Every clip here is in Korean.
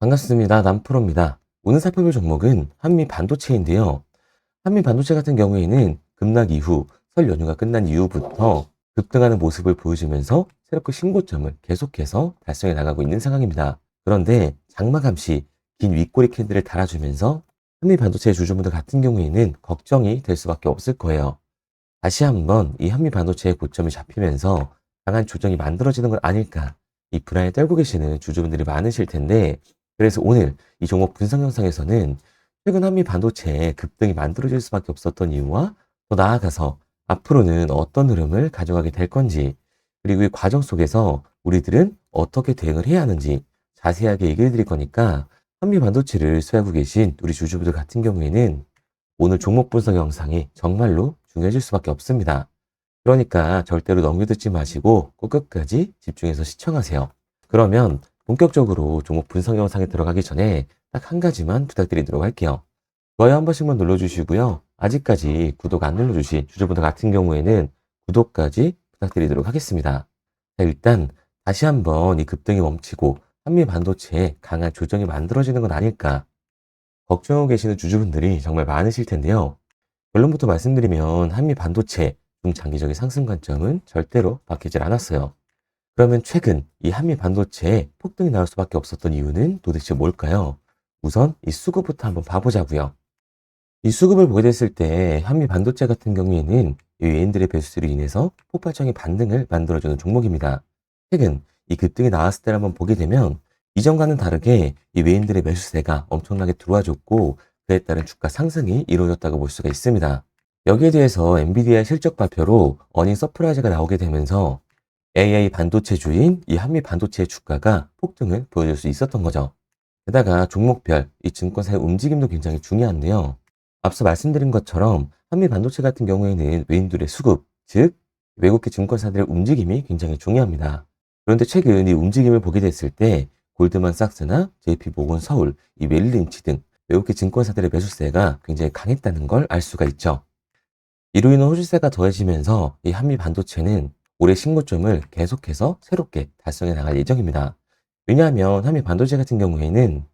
반갑습니다. 남프로입니다. 오늘 살펴볼 종목은 한미 반도체인데요. 한미 반도체 같은 경우에는 급락 이후 설 연휴가 끝난 이후부터 급등하는 모습을 보여주면서 새롭게 신고점을 계속해서 달성해 나가고 있는 상황입니다. 그런데 장마감시 긴 윗꼬리 캔들을 달아주면서 한미 반도체 주주분들 같은 경우에는 걱정이 될 수밖에 없을 거예요. 다시 한번 이 한미 반도체의 고점이 잡히면서 강한 조정이 만들어지는 건 아닐까, 이 불안에 떨고 계시는 주주분들이 많으실 텐데, 그래서 오늘 이 종목 분석 영상에서는 최근 한미 반도체의 급등이 만들어질 수밖에 없었던 이유와 더 나아가서 앞으로는 어떤 흐름을 가져가게 될 건지, 그리고 이 과정 속에서 우리들은 어떻게 대응을 해야 하는지 자세하게 얘기해 드릴 거니까, 한미 반도체를 소유하고 계신 우리 주주분들 같은 경우에는 오늘 종목 분석 영상이 정말로 중요해질 수밖에 없습니다. 그러니까 절대로 넘겨듣지 마시고 꼭 끝까지 집중해서 시청하세요. 그러면 본격적으로 종목 분석 영상에 들어가기 전에 딱 한 가지만 부탁드리도록 할게요. 좋아요 한 번씩만 눌러주시고요. 아직까지 구독 안 눌러주신 주주분들 같은 경우에는 구독까지 부탁드리도록 하겠습니다. 자, 일단 다시 한번 이 급등이 멈추고 한미 반도체에 강한 조정이 만들어지는 건 아닐까 걱정하고 계시는 주주분들이 정말 많으실 텐데요. 결론부터 말씀드리면 한미 반도체 중장기적인 상승 관점은 절대로 바뀌질 않았어요. 그러면 최근 이 한미 반도체에 폭등이 나올 수밖에 없었던 이유는 도대체 뭘까요? 우선 이 수급부터 한번 봐보자고요. 이 수급을 보게 됐을 때 한미 반도체 같은 경우에는 이 외인들의 배수로 인해서 폭발적인 반등을 만들어주는 종목입니다. 최근 이 급등이 나왔을 때를 한번 보게 되면 이전과는 다르게 이 외인들의 매수세가 엄청나게 들어와줬고, 그에 따른 주가 상승이 이루어졌다고 볼 수가 있습니다. 여기에 대해서 엔비디아 실적 발표로 어닝 서프라이즈가 나오게 되면서 AI 반도체주인 이 한미 반도체의 주가가 폭등을 보여줄 수 있었던 거죠. 게다가 종목별 이 증권사의 움직임도 굉장히 중요한데요. 앞서 말씀드린 것처럼 한미 반도체 같은 경우에는 외인들의 수급, 즉 외국계 증권사들의 움직임이 굉장히 중요합니다. 그런데 최근 이 움직임을 보게 됐을 때 골드만삭스나 JP모건 서울, 이 멜린치 등 외국계 증권사들의 매수세가 굉장히 강했다는 걸 알 수가 있죠. 이로 인한 호주세가 더해지면서 이 한미 반도체는 올해 신고점을 계속해서 새롭게 달성해 나갈 예정입니다. 왜냐하면 한미 반도체 같은 경우에는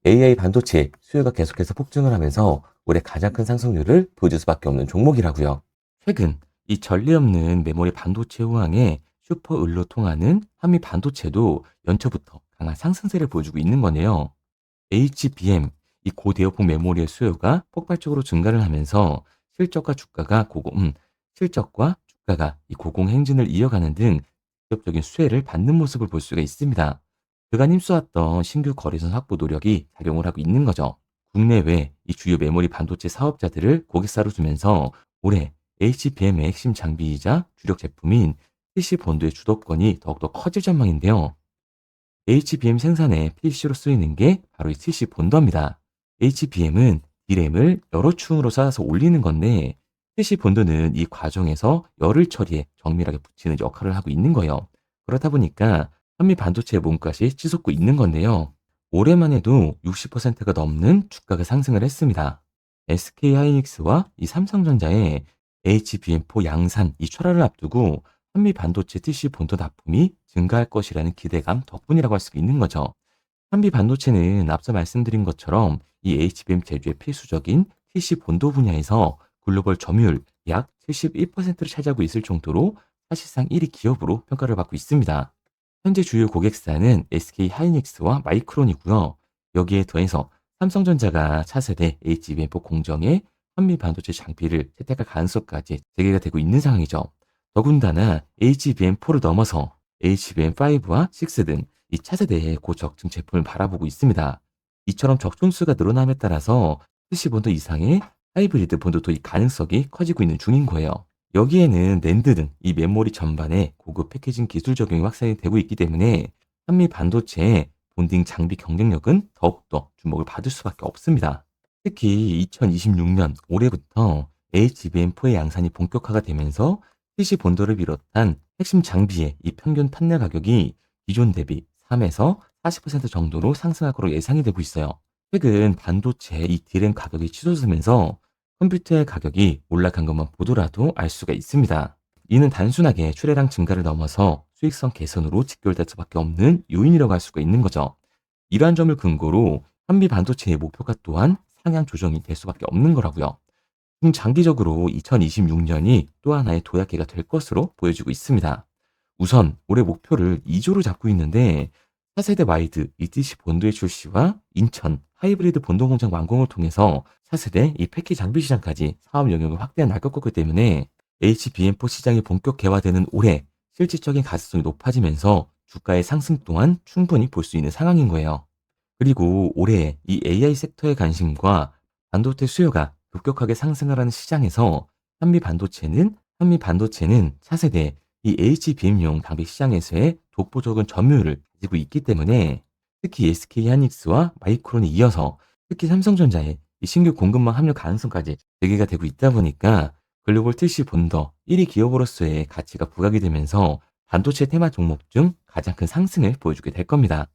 AI 반도체 수요가 계속해서 폭증을 하면서 올해 가장 큰 상승률을 보여줄 수밖에 없는 종목이라고요. 최근 이 전례 없는 메모리 반도체 호황에 슈퍼 을로 통하는 한미 반도체도 연초부터 강한 상승세를 보여주고 있는 거네요. HBM, 이 고대역폭 메모리의 수요가 폭발적으로 증가를 하면서 실적과 주가가 실적과 주가가 이 고공행진을 이어가는 등 직접적인 수혜를 받는 모습을 볼 수가 있습니다. 그간 힘써왔던 신규 거래선 확보 노력이 작용을 하고 있는 거죠. 국내외 이 주요 메모리 반도체 사업자들을 고객사로 두면서 올해 HBM의 핵심 장비이자 주력 제품인 PC 본드의 주도권이 더욱더 커질 전망인데요. HBM 생산에 PC로 쓰이는 게 바로 이 PC 본더입니다. HBM은 D램을 여러 층으로 쌓아서 올리는 건데, PC 본더는 이 과정에서 열을 처리해 정밀하게 붙이는 역할을 하고 있는 거예요. 그렇다 보니까 한미 반도체의 몸값이 치솟고 있는 건데요. 올해만 해도 60%가 넘는 주가가 상승을 했습니다. SK하이닉스와 이 삼성전자의 HBM4 양산 이 철화를 앞두고 한미 반도체 TC 본토 납품이 증가할 것이라는 기대감 덕분이라고 할 수가 있는 거죠. 한미 반도체는 앞서 말씀드린 것처럼 이 HBM 제조의 필수적인 TC 본도 분야에서 글로벌 점유율 약 71%를 차지하고 있을 정도로 사실상 1위 기업으로 평가를 받고 있습니다. 현재 주요 고객사는 SK하이닉스와 마이크론이고요. 여기에 더해서 삼성전자가 차세대 HBM4 공정에 한미 반도체 장비를 채택할 가능성까지 제기가 되고 있는 상황이죠. 더군다나 HBM4를 넘어서 HBM5와 6 등 이 차세대의 고적층 제품을 바라보고 있습니다. 이처럼 적중수가 늘어남에 따라서 PC 본드 이상의 하이브리드 본드도 이 가능성이 커지고 있는 중인 거예요. 여기에는 낸드 등 이 메모리 전반에 고급 패키징 기술 적용이 확산이 되고 있기 때문에 한미 반도체의 본딩 장비 경쟁력은 더욱더 주목을 받을 수밖에 없습니다. 특히 2026년 올해부터 HBM4의 양산이 본격화가 되면서 PC 본도를 비롯한 핵심 장비의 이 평균 판매 가격이 기존 대비 3에서 40% 정도로 상승할 거로 예상이 되고 있어요. 최근 반도체 이 D램 가격이 치솟으면서 컴퓨터의 가격이 올라간 것만 보더라도 알 수가 있습니다. 이는 단순하게 출하량 증가를 넘어서 수익성 개선으로 직결될 수밖에 없는 요인이라고 할 수가 있는 거죠. 이러한 점을 근거로 한미 반도체의 목표가 또한 상향 조정이 될 수밖에 없는 거라고요. 중장기적으로 2026년이 또 하나의 도약기가 될 것으로 보여지고 있습니다. 우선 올해 목표를 2조로 잡고 있는데, 차세대 와이드 ETC 본도의 출시와 인천 하이브리드 본도 공장 완공을 통해서 차세대 이 패키 장비 시장까지 사업 영역을 확대해 나갈 거기 때문에 HBM4 시장이 본격 개화되는 올해 실질적인 가능성이 높아지면서 주가의 상승 또한 충분히 볼 수 있는 상황인 거예요. 그리고 올해 이 AI 섹터의 관심과 반도체 수요가 급격하게 상승하라는 시장에서 한미 반도체는 차세대 이 HBM용 장비 시장에서의 독보적인 점유율을 가지고 있기 때문에 특히 SK 하이닉스와 마이크론에 이어서 특히 삼성전자의 이 신규 공급망 합류 가능성까지 제기가 되고 있다 보니까 글로벌 TC 본더 1위 기업으로서의 가치가 부각이 되면서 반도체 테마 종목 중 가장 큰 상승을 보여주게 될 겁니다.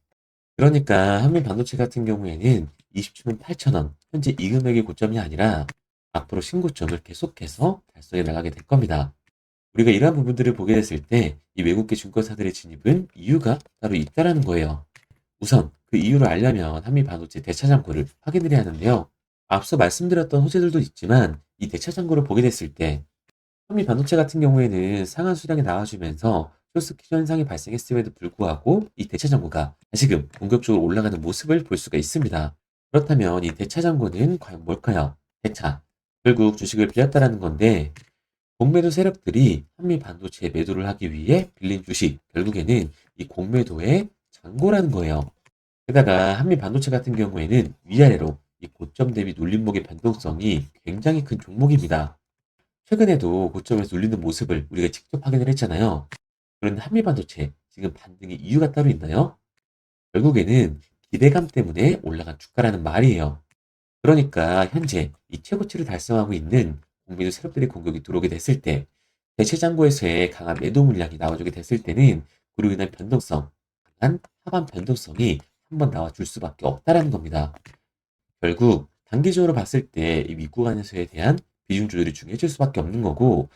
그러니까 한미 반도체 같은 경우에는 27만 8천 원, 현재 이 금액이 고점이 아니라 앞으로 신고점을 계속해서 달성해 나가게 될 겁니다. 우리가 이러한 부분들을 보게 됐을 때 이 외국계 증권사들의 진입은 이유가 따로 있다라는 거예요. 우선 그 이유를 알려면 한미 반도체 대차 잔고를 확인을 해야 하는데요. 앞서 말씀드렸던 호재들도 있지만 이 대차 잔고를 보게 됐을 때 한미 반도체 같은 경우에는 상한 수량이 나와주면서 쇼스키 현상이 발생했음에도 불구하고 이 대차 잔고가 다시금 본격적으로 올라가는 모습을 볼 수가 있습니다. 그렇다면 이 대차 잔고는 과연 뭘까요? 대차. 결국 주식을 빌렸다라는 건데, 공매도 세력들이 한미 반도체에 매도를 하기 위해 빌린 주식, 결국에는 이 공매도의 잔고라는 거예요. 게다가 한미 반도체 같은 경우에는 위아래로 이 고점 대비 눌림목의 변동성이 굉장히 큰 종목입니다. 최근에도 고점에서 눌리는 모습을 우리가 직접 확인을 했잖아요. 그런데 한미 반도체 지금 반등의 이유가 따로 있나요? 결국에는 기대감 때문에 올라간 주가라는 말이에요. 그러니까 현재 이 최고치를 달성하고 있는 공매도 세력들의 공격이 들어오게 됐을 때, 대체 잔고에서의 강한 매도 물량이 나와주게 됐을 때는 그로 인한 변동성, 강한 하반 변동성이 한번 나와줄 수밖에 없다라는 겁니다. 결국 단기적으로 봤을 때 이 미국간에서에 대한 비중 조절이 중요해질 수밖에 없는 거고,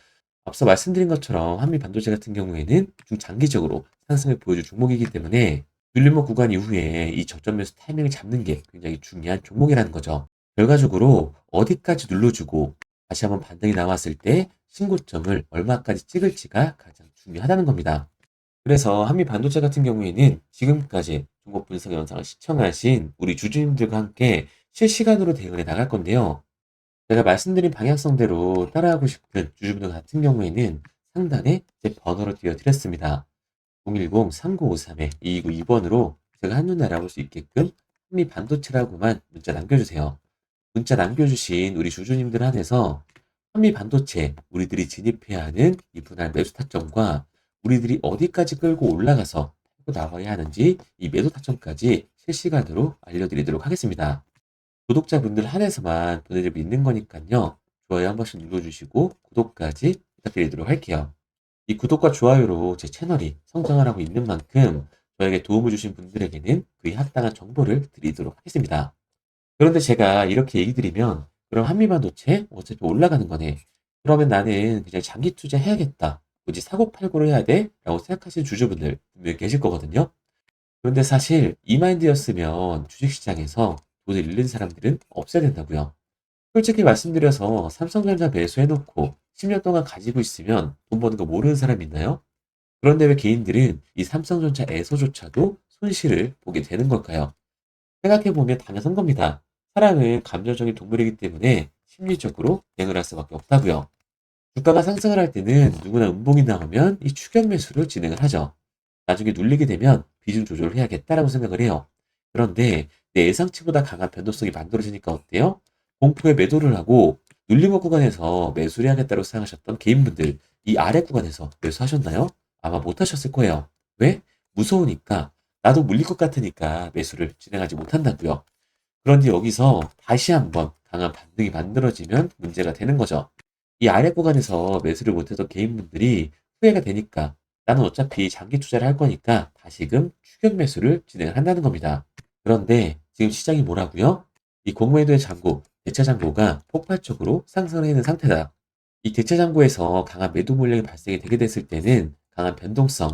앞서 말씀드린 것처럼 한미 반도체 같은 경우에는 중장기적으로 상승을 보여줄 종목이기 때문에 눌림목 구간 이후에 이 저점에서 타이밍을 잡는 게 굉장히 중요한 종목이라는 거죠. 결과적으로 어디까지 눌러주고 다시 한번 반등이 나왔을 때 신고점을 얼마까지 찍을지가 가장 중요하다는 겁니다. 그래서 한미 반도체 같은 경우에는 지금까지 종목 분석 영상을 시청하신 우리 주주님들과 함께 실시간으로 대응해 나갈 건데요. 제가 말씀드린 방향성대로 따라하고 싶은 주주분들 같은 경우에는 상단에 제 번호를 띄워드렸습니다. 010-3953-2292번으로 제가 한눈에 알아볼 수 있게끔 한미 반도체라고만 문자 남겨주세요. 문자 남겨주신 우리 주주님들 한해서 한미 반도체 우리들이 진입해야 하는 이 분할 매수 타점과 우리들이 어디까지 끌고 올라가서 끌고 나와야 하는지 이 매도 타점까지 실시간으로 알려드리도록 하겠습니다. 구독자분들 한해서만 보내드리고 있는 거니까요. 좋아요 한 번씩 눌러주시고 구독까지 부탁드리도록 할게요. 이 구독과 좋아요로 제 채널이 성장을 하고 있는 만큼 저에게 도움을 주신 분들에게는 그에 합당한 정보를 드리도록 하겠습니다. 그런데 제가 이렇게 얘기 드리면 그럼 한미반도체 어차피 올라가는 거네. 그러면 나는 그냥 장기 투자해야겠다. 굳이 사고팔고를 해야 돼? 라고 생각하시는 주주분들 분명히 계실 거거든요. 그런데 사실 이 마인드였으면 주식시장에서 돈을 잃는 사람들은 없어야 된다고요. 솔직히 말씀드려서 삼성전자 매수해놓고 10년 동안 가지고 있으면 돈 버는 거 모르는 사람 있나요? 그런데 왜 개인들은 이 삼성전자에서조차도 손실을 보게 되는 걸까요? 생각해보면 당연한 겁니다. 사람은 감정적인 동물이기 때문에 심리적으로 대응을 할 수밖에 없다고요. 주가가 상승을 할 때는 누구나 음봉이 나오면 이 추격 매수를 진행을 하죠. 나중에 눌리게 되면 비중 조절을 해야겠다라고 생각을 해요. 그런데 내 예상치보다 강한 변동성이 만들어지니까 어때요? 공포에 매도를 하고 눌림목 구간에서 매수를 해야겠다고 생각하셨던 개인분들, 이 아래 구간에서 매수하셨나요? 아마 못하셨을 거예요. 왜? 무서우니까, 나도 물릴 것 같으니까 매수를 진행하지 못한다고요. 그런데 여기서 다시 한번 강한 반등이 만들어지면 문제가 되는 거죠. 이 아래 구간에서 매수를 못했던 개인분들이 후회가 되니까 나는 어차피 장기 투자를 할 거니까 다시금 추격 매수를 진행을 한다는 겁니다. 그런데 지금 시장이 뭐라고요? 이 공매도의 잔고, 대차 잔고가 폭발적으로 상승을 하는 상태다. 이 대차 잔고에서 강한 매도 물량이 발생이 되게 됐을 때는 강한 변동성,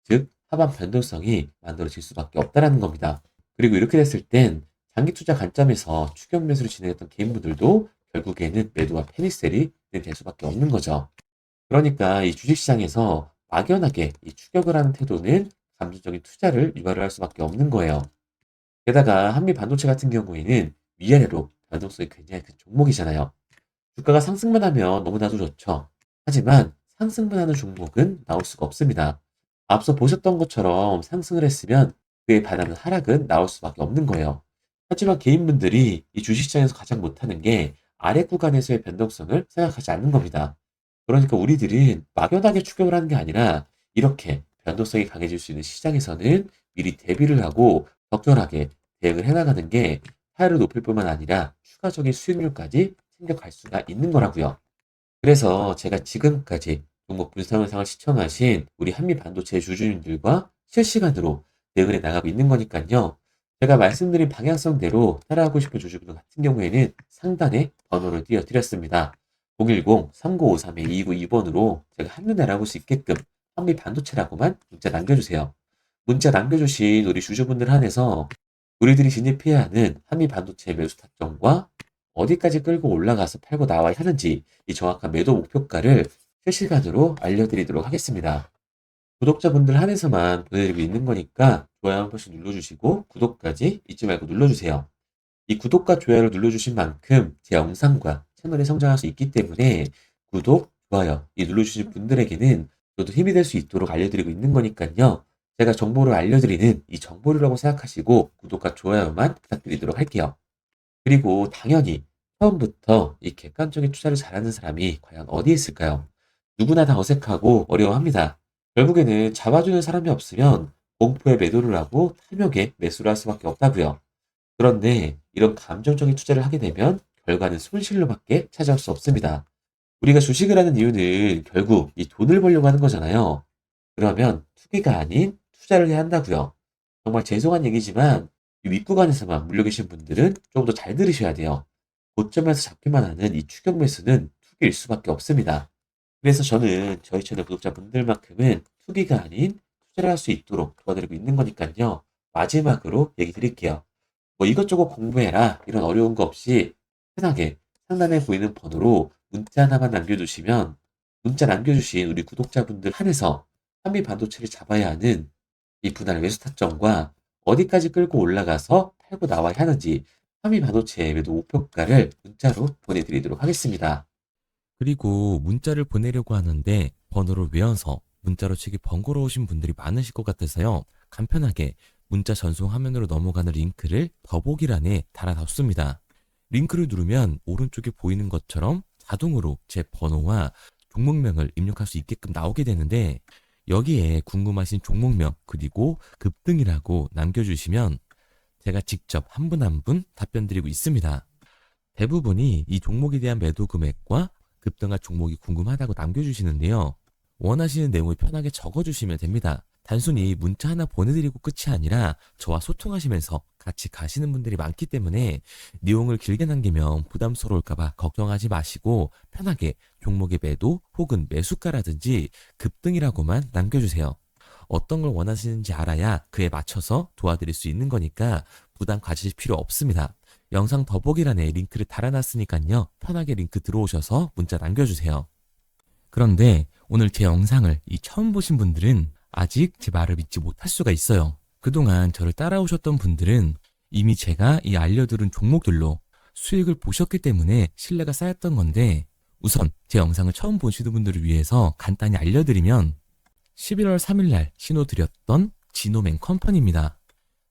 즉 하반 변동성이 만들어질 수밖에 없다라는 겁니다. 그리고 이렇게 됐을 땐 장기 투자 관점에서 추격 매수를 진행했던 개인분들도 결국에는 매도와 패닉셀이 될 수밖에 없는 거죠. 그러니까 이 주식시장에서 막연하게 이 추격을 하는 태도는 감정적인 투자를 유발을 할 수밖에 없는 거예요. 게다가 한미 반도체 같은 경우에는 위아래로 변동성이 굉장히 큰 종목이잖아요. 주가가 상승만 하면 너무나도 좋죠. 하지만 상승만 하는 종목은 나올 수가 없습니다. 앞서 보셨던 것처럼 상승을 했으면 그에 반하는 하락은 나올 수밖에 없는 거예요. 하지만 개인분들이 이 주식시장에서 가장 못하는 게 아래 구간에서의 변동성을 생각하지 않는 겁니다. 그러니까 우리들은 막연하게 추격을 하는 게 아니라 이렇게 변동성이 강해질 수 있는 시장에서는 미리 대비를 하고 적절하게 대응을 해나가는 게 타율을 높일 뿐만 아니라 추가적인 수익률까지 챙겨갈 수가 있는 거라고요. 그래서 제가 지금까지 종목 분석 영상을 시청하신 우리 한미 반도체 주주님들과 실시간으로 대응을 해 나가고 있는 거니까요. 제가 말씀드린 방향성대로 따라하고 싶은 주주분들 같은 경우에는 상단에 번호를 띄워드렸습니다. 010-3953-2922번으로 제가 한눈에 알아볼 수 있게끔 한미 반도체라고만 문자 남겨주세요. 문자 남겨주신 우리 주주분들 한해서 우리들이 진입해야 하는 한미 반도체 매수 타점과 어디까지 끌고 올라가서 팔고 나와야 하는지 이 정확한 매도 목표가를 실시간으로 알려드리도록 하겠습니다. 구독자분들 한해서만 보내드리고 있는 거니까 좋아요 한 번씩 눌러주시고 구독까지 잊지 말고 눌러주세요. 이 구독과 좋아요를 눌러주신 만큼 제 영상과 채널이 성장할 수 있기 때문에 구독, 좋아요 이 눌러주신 분들에게는 저도 힘이 될 수 있도록 알려드리고 있는 거니까요. 제가 정보를 알려드리는 이 정보류라고 생각하시고 구독과 좋아요만 부탁드리도록 할게요. 그리고 당연히 처음부터 이 객관적인 투자를 잘하는 사람이 과연 어디에 있을까요? 누구나 다 어색하고 어려워합니다. 결국에는 잡아주는 사람이 없으면 공포에 매도를 하고 탐욕에 매수를 할 수밖에 없다고요. 그런데 이런 감정적인 투자를 하게 되면 결과는 손실로밖에 찾아올 수 없습니다. 우리가 주식을 하는 이유는 결국 이 돈을 벌려고 하는 거잖아요. 그러면 투기가 아닌 투자를 해야 한다고요. 정말 죄송한 얘기지만 이 윗구간에서만 물려 계신 분들은 좀 더 잘 들으셔야 돼요. 고점에서 잡기만 하는 이 추격 매수는 투기일 수밖에 없습니다. 그래서 저는 저희 채널 구독자분들만큼은 투기가 아닌 투자를 할 수 있도록 도와드리고 있는 거니까요. 마지막으로 얘기 드릴게요. 뭐 이것저것 공부해라 이런 어려운 거 없이 편하게 상단에 보이는 번호로 문자 하나만 남겨주시면 문자 남겨주신 우리 구독자분들 한해서 한미 반도체를 잡아야 하는 이 분할 매수 타점과 어디까지 끌고 올라가서 팔고 나와야 하는지 한미 반도체 매도 목표가를 문자로 보내드리도록 하겠습니다. 그리고 문자를 보내려고 하는데 번호를 외워서 문자로 치기 번거로우신 분들이 많으실 것 같아서요. 간편하게 문자 전송 화면으로 넘어가는 링크를 더보기란에 달아놨습니다. 링크를 누르면 오른쪽에 보이는 것처럼 자동으로 제 번호와 종목명을 입력할 수 있게끔 나오게 되는데 여기에 궁금하신 종목명 그리고 급등이라고 남겨주시면 제가 직접 한 분 한 분 답변 드리고 있습니다. 대부분이 이 종목에 대한 매도 금액과 급등할 종목이 궁금하다고 남겨주시는데요. 원하시는 내용을 편하게 적어주시면 됩니다. 단순히 문자 하나 보내드리고 끝이 아니라 저와 소통하시면서 같이 가시는 분들이 많기 때문에 내용을 길게 남기면 부담스러울까봐 걱정하지 마시고 편하게 종목의 매도 혹은 매수가라든지 급등이라고만 남겨주세요. 어떤 걸 원하시는지 알아야 그에 맞춰서 도와드릴 수 있는 거니까 부담 가지실 필요 없습니다. 영상 더보기란에 링크를 달아놨으니까요. 편하게 링크 들어오셔서 문자 남겨주세요. 그런데 오늘 제 영상을 처음 보신 분들은 아직 제 말을 믿지 못할 수가 있어요. 그동안 저를 따라오셨던 분들은 이미 제가 이 알려드린 종목들로 수익을 보셨기 때문에 신뢰가 쌓였던 건데 우선 제 영상을 처음 보시는 분들을 위해서 간단히 알려드리면 11월 3일날 신호드렸던 지노맨 컴퍼니입니다.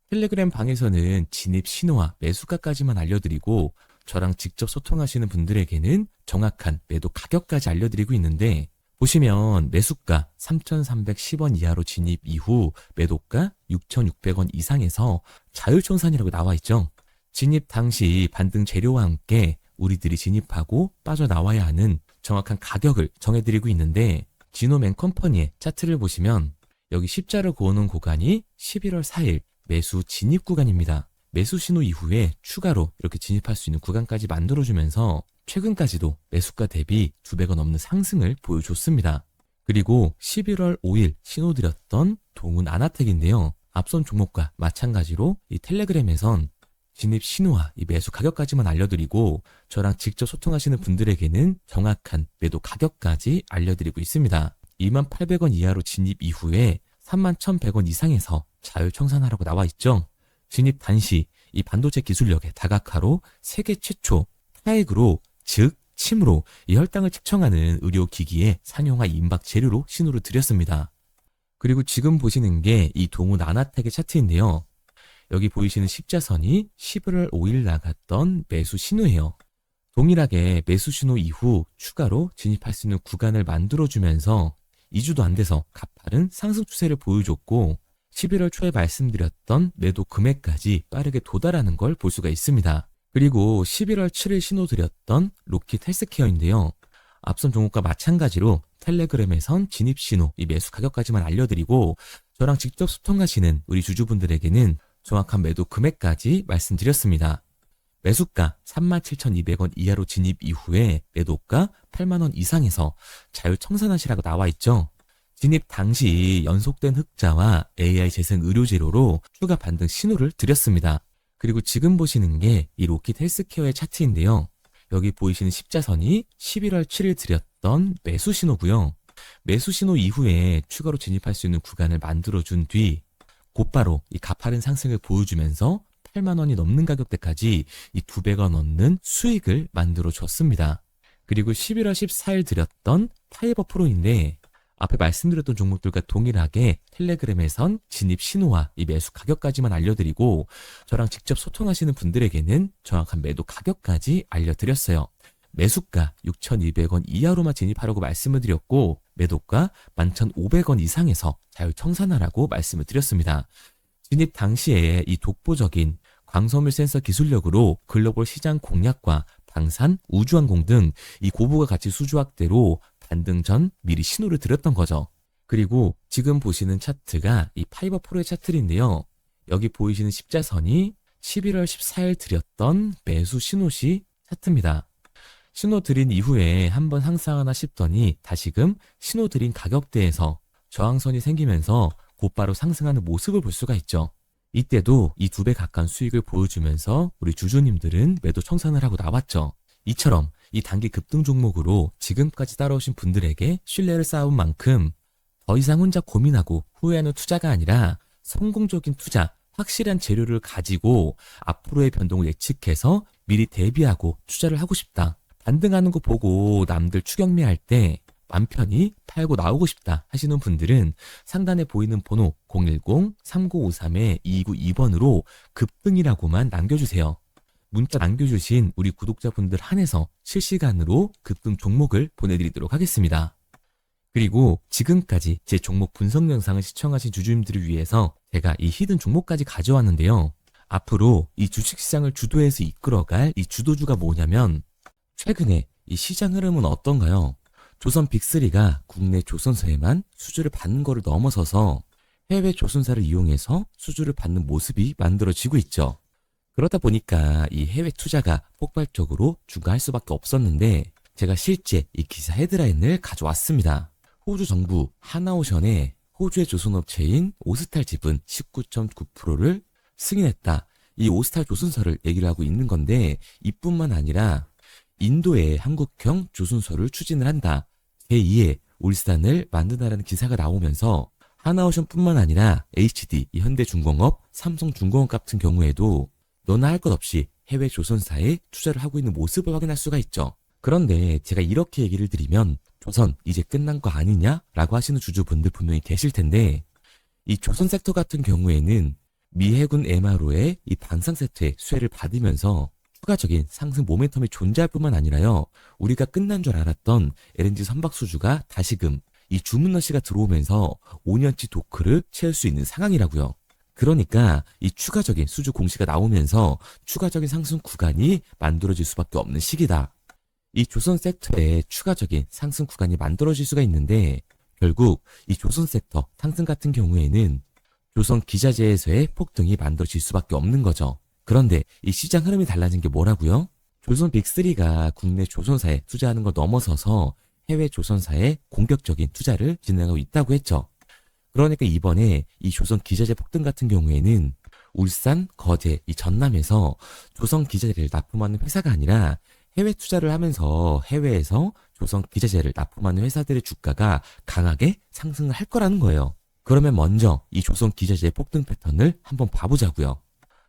텔레그램 방에서는 진입 신호와 매수가까지만 알려드리고 저랑 직접 소통하시는 분들에게는 정확한 매도 가격까지 알려드리고 있는데 보시면 매수가 3,310원 이하로 진입 이후 매도가 6,600원 이상에서 자율청산이라고 나와 있죠. 진입 당시 반등 재료와 함께 우리들이 진입하고 빠져나와야 하는 정확한 가격을 정해드리고 있는데 지노맨 컴퍼니의 차트를 보시면 여기 십자를 그어놓은 구간이 11월 4일 매수 진입 구간입니다. 매수 신호 이후에 추가로 이렇게 진입할 수 있는 구간까지 만들어주면서 최근까지도 매수가 대비 2배가 넘는 상승을 보여줬습니다. 그리고 11월 5일 신호드렸던 동훈 아나텍인데요. 앞선 종목과 마찬가지로 이 텔레그램에선 진입 신호와 이 매수 가격까지만 알려드리고 저랑 직접 소통하시는 분들에게는 정확한 매도 가격까지 알려드리고 있습니다. 28,000원 이하로 진입 이후에 31,100원 이상에서 자율청산하라고 나와 있죠. 진입 단시 이 반도체 기술력의 다각화로 세계 최초 타액으로 즉 침으로 이 혈당을 측정하는 의료기기의 상용화 임박 재료로 신호를 드렸습니다. 그리고 지금 보시는 게 이 동우 나나텍의 차트인데요. 여기 보이시는 십자선이 11월 5일 나갔던 매수 신호예요. 동일하게 매수 신호 이후 추가로 진입할 수 있는 구간을 만들어주면서 2주도 안 돼서 가파른 상승 추세를 보여줬고 11월 초에 말씀드렸던 매도 금액까지 빠르게 도달하는 걸 볼 수가 있습니다. 그리고 11월 7일 신호 드렸던 로킷 헬스케어인데요. 앞선 종목과 마찬가지로 텔레그램에선 진입 신호, 이 매수 가격까지만 알려드리고 저랑 직접 소통하시는 우리 주주분들에게는 정확한 매도 금액까지 말씀드렸습니다. 매수가 37,200원 이하로 진입 이후에 매도가 8만원 이상에서 자율청산하시라고 나와 있죠. 진입 당시 연속된 흑자와 AI 재생 의료재료로 추가 반등 신호를 드렸습니다. 그리고 지금 보시는 게 이 로킷 헬스케어의 차트인데요. 여기 보이시는 십자선이 11월 7일 드렸던 매수 신호고요. 매수 신호 이후에 추가로 진입할 수 있는 구간을 만들어준 뒤 곧바로 이 가파른 상승을 보여주면서 8만 원이 넘는 가격대까지 이 2배가 넘는 수익을 만들어 줬습니다. 그리고 11월 14일 드렸던 파이버 프로인데 앞에 말씀드렸던 종목들과 동일하게 텔레그램에선 진입 신호와 이 매수 가격까지만 알려드리고 저랑 직접 소통하시는 분들에게는 정확한 매도 가격까지 알려드렸어요. 매수가 6,200원 이하로만 진입하라고 말씀을 드렸고 매도가 11,500원 이상에서 자율청산하라고 말씀을 드렸습니다. 진입 당시에 이 독보적인 광섬유 센서 기술력으로 글로벌 시장 공략과 방산, 우주항공 등 이 고부가 가치 수주 확대로 반등 전 미리 신호를 드렸던 거죠. 그리고 지금 보시는 차트가 이 파이버 프로의 차트인데요. 여기 보이시는 십자선이 11월 14일 드렸던 매수 신호시 차트입니다. 신호 드린 이후에 한번 상승하나 싶더니 다시금 신호 드린 가격대에서 저항선이 생기면서 곧바로 상승하는 모습을 볼 수가 있죠. 이때도 이 2배 가까운 수익을 보여주면서 우리 주주님들은 매도 청산을 하고 나왔죠. 이처럼 이 단기 급등 종목으로 지금까지 따라오신 분들에게 신뢰를 쌓은 만큼 더 이상 혼자 고민하고 후회하는 투자가 아니라 성공적인 투자, 확실한 재료를 가지고 앞으로의 변동을 예측해서 미리 대비하고 투자를 하고 싶다. 반등하는 거 보고 남들 추격매할 때 맘 편히 팔고 나오고 싶다 하시는 분들은 상단에 보이는 번호 010-3953-2292번으로 급등이라고만 남겨주세요. 문자 남겨주신 우리 구독자분들 한해서 실시간으로 급등 종목을 보내드리도록 하겠습니다. 그리고 지금까지 제 종목 분석 영상을 시청하신 주주님들을 위해서 제가 이 히든 종목까지 가져왔는데요. 앞으로 이 주식시장을 주도해서 이끌어갈 이 주도주가 뭐냐면 최근에 이 시장 흐름은 어떤가요? 조선 빅3가 국내 조선사에만 수주를 받는 거를 넘어서서 해외 조선사를 이용해서 수주를 받는 모습이 만들어지고 있죠. 그러다 보니까 이 해외 투자가 폭발적으로 증가할 수밖에 없었는데 제가 실제 이 기사 헤드라인을 가져왔습니다. 호주 정부 하나오션에 호주의 조선업체인 오스탈 지분 19.9%를 승인했다. 이 오스탈 조선사를 얘기를 하고 있는 건데 이뿐만 아니라 인도에 한국형 조선소를 추진을 한다. 제2의 울산을 만든다라는 기사가 나오면서 하나오션뿐만 아니라 HD, 현대중공업, 삼성중공업 같은 경우에도 너나 할 것 없이 해외 조선사에 투자를 하고 있는 모습을 확인할 수가 있죠. 그런데 제가 이렇게 얘기를 드리면 조선 이제 끝난 거 아니냐라고 하시는 주주분들 분명히 계실 텐데 이 조선 섹터 같은 경우에는 미 해군 MRO의 이 방산 세트의 수혜를 받으면서 추가적인 상승 모멘텀이 존재할 뿐만 아니라요. 우리가 끝난 줄 알았던 LNG 선박 수주가 다시금 이 주문러시가 들어오면서 5년치 도크를 채울 수 있는 상황이라고요. 그러니까 이 추가적인 수주 공시가 나오면서 추가적인 상승 구간이 만들어질 수밖에 없는 시기다. 이 조선 섹터에 추가적인 상승 구간이 만들어질 수가 있는데 결국 이 조선 섹터 상승 같은 경우에는 조선 기자재에서의 폭등이 만들어질 수밖에 없는 거죠. 그런데 이 시장 흐름이 달라진 게 뭐라고요? 조선 빅3가 국내 조선사에 투자하는 걸 넘어서서 해외 조선사에 공격적인 투자를 진행하고 있다고 했죠. 그러니까 이번에 이 조선 기자재 폭등 같은 경우에는 울산, 거제, 이 전남에서 조선 기자재를 납품하는 회사가 아니라 해외 투자를 하면서 해외에서 조선 기자재를 납품하는 회사들의 주가가 강하게 상승을 할 거라는 거예요. 그러면 먼저 이 조선 기자재의 폭등 패턴을 한번 봐보자고요.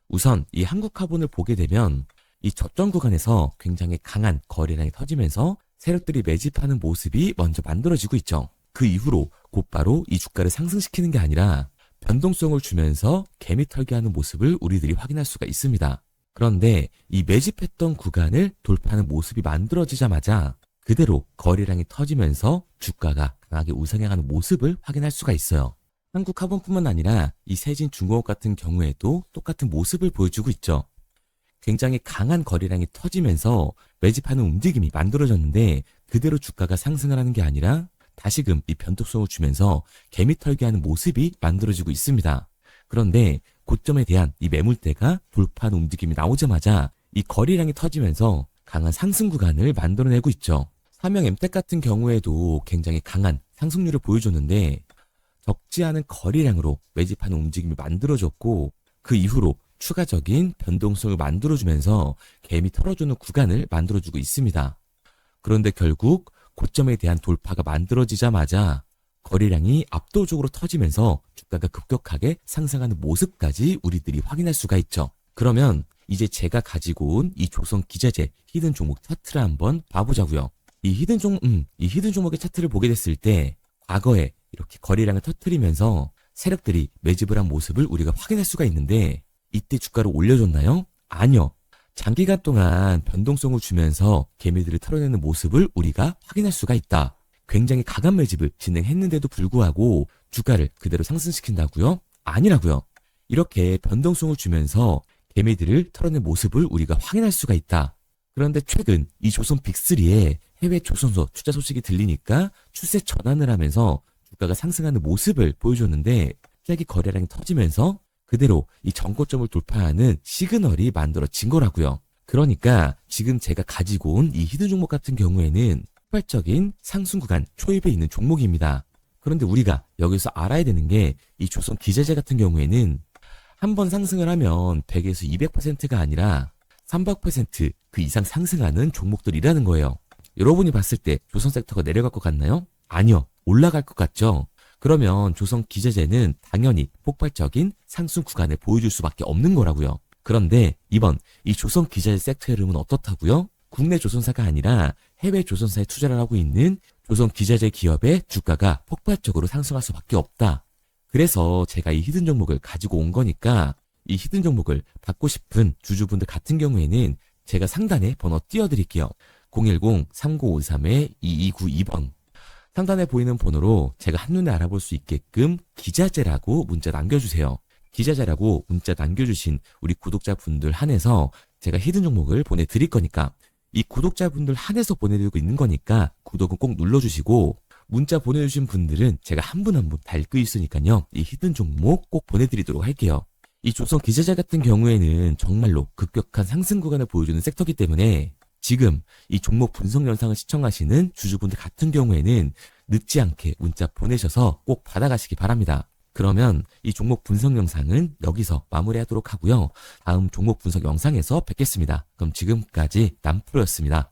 우선 이 한국화본을 보게 되면 이 저점 구간에서 굉장히 강한 거래량이 터지면서 세력들이 매집하는 모습이 먼저 만들어지고 있죠. 그 이후로 곧바로 이 주가를 상승시키는 게 아니라 변동성을 주면서 개미 털기하는 모습을 우리들이 확인할 수가 있습니다. 그런데 이 매집했던 구간을 돌파하는 모습이 만들어지자마자 그대로 거래량이 터지면서 주가가 강하게 우상향하는 모습을 확인할 수가 있어요. 한국화본뿐만 아니라 이 세진중공업 같은 경우에도 똑같은 모습을 보여주고 있죠. 굉장히 강한 거래량이 터지면서 매집하는 움직임이 만들어졌는데 그대로 주가가 상승을 하는 게 아니라 다시금 이 변동성을 주면서 개미 털기하는 모습이 만들어지고 있습니다. 그런데 고점에 대한 이 매물대가 돌파하는 움직임이 나오자마자 이 거래량이 터지면서 강한 상승 구간을 만들어내고 있죠. 삼형 엠텍 같은 경우에도 굉장히 강한 상승률을 보여줬는데 적지 않은 거래량으로 매집하는 움직임이 만들어졌고 그 이후로 추가적인 변동성을 만들어주면서 개미 털어주는 구간을 만들어주고 있습니다. 그런데 결국 고점에 대한 돌파가 만들어지자마자 거래량이 압도적으로 터지면서 주가가 급격하게 상승하는 모습까지 우리들이 확인할 수가 있죠. 그러면 이제 제가 가지고 온 이 조선 기자재 히든 종목 차트를 한번 봐보자고요. 이 히든 종목의 차트를 보게 됐을 때 과거에 이렇게 거래량을 터뜨리면서 세력들이 매집을 한 모습을 우리가 확인할 수가 있는데 이때 주가를 올려줬나요? 아니요. 장기간 동안 변동성을 주면서 개미들을 털어내는 모습을 우리가 확인할 수가 있다. 굉장히 강한 매집을 진행했는데도 불구하고 주가를 그대로 상승시킨다고요? 아니라고요. 이렇게 변동성을 주면서 개미들을 털어낸 모습을 우리가 확인할 수가 있다. 그런데 최근 이 조선 빅3의 해외 조선소 투자 소식이 들리니까 추세 전환을 하면서 주가가 상승하는 모습을 보여줬는데 갑자기 거래량이 터지면서 그대로 이 전고점을 돌파하는 시그널이 만들어진 거라고요. 그러니까 지금 제가 가지고 온 이 히든 종목 같은 경우에는 폭발적인 상승 구간 초입에 있는 종목입니다. 그런데 우리가 여기서 알아야 되는 게 이 조선 기자재 같은 경우에는 한번 상승을 하면 100에서 200%가 아니라 300% 그 이상 상승하는 종목들이라는 거예요. 여러분이 봤을 때 조선 섹터가 내려갈 것 같나요? 아니요. 올라갈 것 같죠? 그러면 조선 기자재는 당연히 폭발적인 상승 구간을 보여줄 수밖에 없는 거라고요. 그런데 이번 이 조선 기자재 섹터의 흐름은 어떻다고요? 국내 조선사가 아니라 해외 조선사에 투자를 하고 있는 조선 기자재 기업의 주가가 폭발적으로 상승할 수밖에 없다. 그래서 제가 이 히든 종목을 가지고 온 거니까 이 히든 종목을 받고 싶은 주주분들 같은 경우에는 제가 상단에 번호 띄워드릴게요. 010-3953-2292번. 상단에 보이는 번호로 제가 한눈에 알아볼 수 있게끔 기자재라고 문자 남겨주세요. 기자재라고 문자 남겨주신 우리 구독자분들 한해서 제가 히든 종목을 보내드릴 거니까 이 구독자분들 한해서 보내드리고 있는 거니까 구독은 꼭 눌러주시고 문자 보내주신 분들은 제가 한 분 한 분 다 읽고 있으니까요. 이 히든 종목 꼭 보내드리도록 할게요. 이 조선 기자재 같은 경우에는 정말로 급격한 상승 구간을 보여주는 섹터이기 때문에 지금 이 종목 분석 영상을 시청하시는 주주분들 같은 경우에는 늦지 않게 문자 보내셔서 꼭 받아가시기 바랍니다. 그러면 이 종목 분석 영상은 여기서 마무리하도록 하고요. 다음 종목 분석 영상에서 뵙겠습니다. 그럼 지금까지 남프로였습니다.